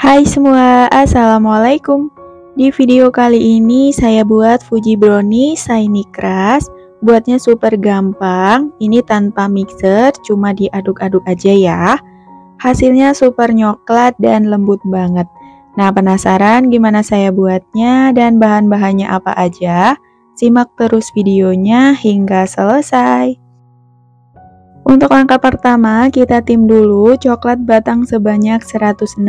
Hai semua, assalamualaikum. Di video kali ini saya buat Fuji Brownie Shiny Crush. Buatnya super gampang, ini tanpa mixer, cuma diaduk-aduk aja ya. Hasilnya super nyoklat dan lembut banget. Nah, penasaran gimana saya buatnya dan bahan-bahannya apa aja? Simak terus videonya hingga selesai. Untuk langkah pertama, kita tim dulu coklat batang sebanyak 160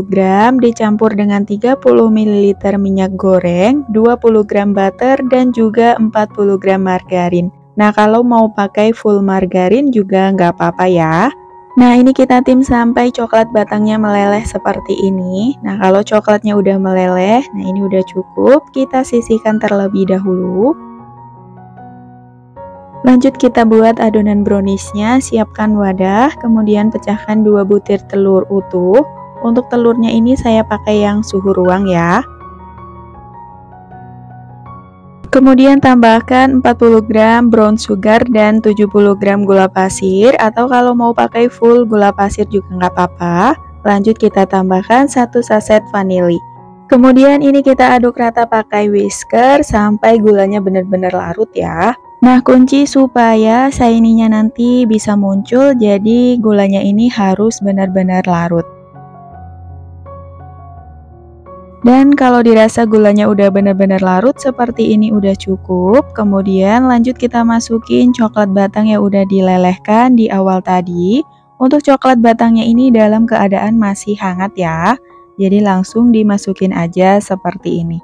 gram dicampur dengan 30 ml minyak goreng, 20 gram butter, dan juga 40 gram margarin. Nah, kalau mau pakai full margarin juga nggak apa-apa ya. Nah, ini kita tim sampai coklat batangnya meleleh seperti ini. Nah, kalau coklatnya udah meleleh, nah ini udah cukup, kita sisihkan terlebih dahulu. Lanjut kita buat adonan browniesnya, siapkan wadah, kemudian pecahkan 2 butir telur utuh. Untuk telurnya ini saya pakai yang suhu ruang ya. Kemudian tambahkan 40 gram brown sugar dan 70 gram gula pasir, atau kalau mau pakai full gula pasir juga nggak apa-apa. Lanjut kita tambahkan 1 saset vanili. Kemudian ini kita aduk rata pakai whisker sampai gulanya benar-benar larut ya. Nah, kunci supaya shiny-nya nanti bisa muncul, jadi gulanya ini harus benar-benar larut. Dan kalau dirasa gulanya udah benar-benar larut seperti ini udah cukup. Kemudian lanjut kita masukin coklat batang yang udah dilelehkan di awal tadi. Untuk coklat batangnya ini dalam keadaan masih hangat ya. Jadi langsung dimasukin aja seperti ini.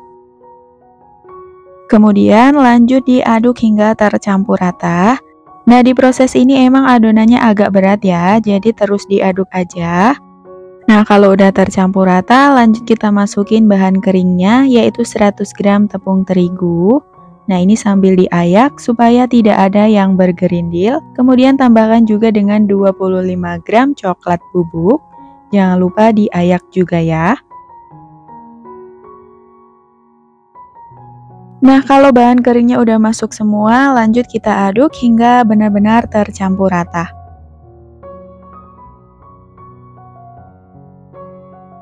Kemudian lanjut diaduk hingga tercampur rata. Nah, di proses ini emang adonannya agak berat ya, jadi terus diaduk aja. Nah, kalau udah tercampur rata, lanjut kita masukin bahan keringnya, yaitu 100 gram tepung terigu. Nah, ini sambil diayak supaya tidak ada yang bergerindil. Kemudian tambahkan juga dengan 25 gram coklat bubuk. Jangan lupa diayak juga ya. Nah, kalau bahan keringnya udah masuk semua, lanjut kita aduk hingga benar-benar tercampur rata.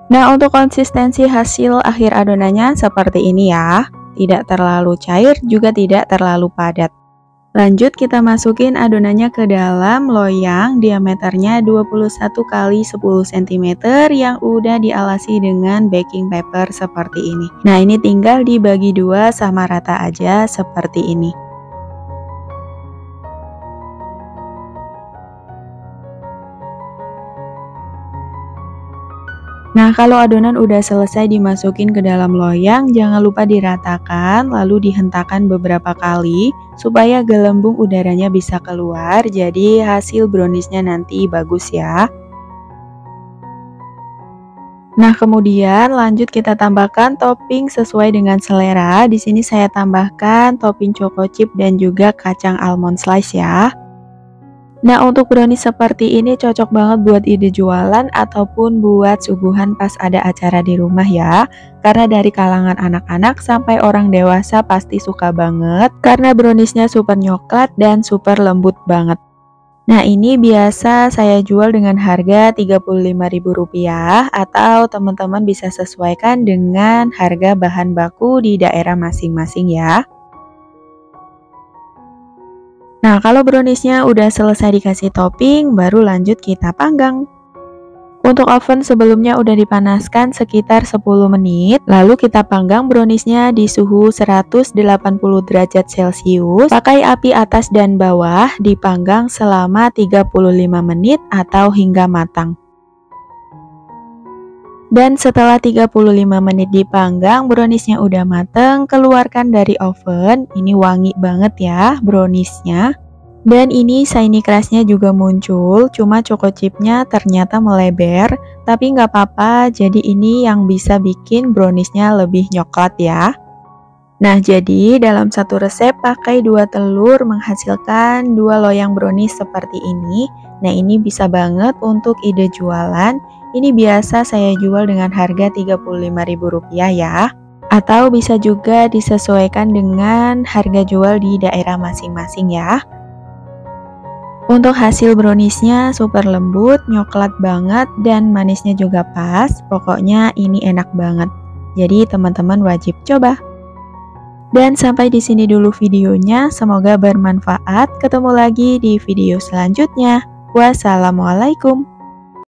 Nah, untuk konsistensi hasil akhir adonannya seperti ini ya. Tidak terlalu cair, juga tidak terlalu padat. Lanjut kita masukin adonannya ke dalam loyang diameternya 21 x 10 cm yang udah dialasi dengan baking paper seperti ini. Nah, ini tinggal dibagi dua sama rata aja seperti ini. Nah, kalau adonan udah selesai dimasukin ke dalam loyang, jangan lupa diratakan, lalu dihentakkan beberapa kali, supaya gelembung udaranya bisa keluar, jadi hasil browniesnya nanti bagus ya. Nah, kemudian lanjut kita tambahkan topping sesuai dengan selera. Di sini saya tambahkan topping choco chip dan juga kacang almond slice ya. Nah, untuk brownie seperti ini cocok banget buat ide jualan ataupun buat suguhan pas ada acara di rumah ya. Karena dari kalangan anak-anak sampai orang dewasa pasti suka banget karena browniesnya super nyoklat dan super lembut banget. Nah, ini biasa saya jual dengan harga Rp35.000 atau teman-teman bisa sesuaikan dengan harga bahan baku di daerah masing-masing ya. Nah, kalau browniesnya udah selesai dikasih topping, baru lanjut kita panggang. Untuk oven sebelumnya udah dipanaskan sekitar 10 menit, lalu kita panggang browniesnya di suhu 180 derajat Celcius, pakai api atas dan bawah, dipanggang selama 35 menit atau hingga matang. Dan setelah 35 menit dipanggang, browniesnya udah mateng, keluarkan dari oven. Ini wangi banget ya browniesnya. Dan ini shiny crushnya juga muncul, cuma choco chipnya ternyata melebar, tapi nggak apa-apa, jadi ini yang bisa bikin browniesnya lebih nyoklat ya. Nah, jadi dalam satu resep pakai 2 telur menghasilkan 2 loyang brownies seperti ini. Nah, ini bisa banget untuk ide jualan. Ini biasa saya jual dengan harga Rp35.000 ya. Atau bisa juga disesuaikan dengan harga jual di daerah masing-masing ya. Untuk hasil browniesnya super lembut, coklat banget, dan manisnya juga pas. Pokoknya ini enak banget. Jadi teman-teman wajib coba. Dan sampai di sini dulu videonya. Semoga bermanfaat. Ketemu lagi di video selanjutnya. Wassalamualaikum.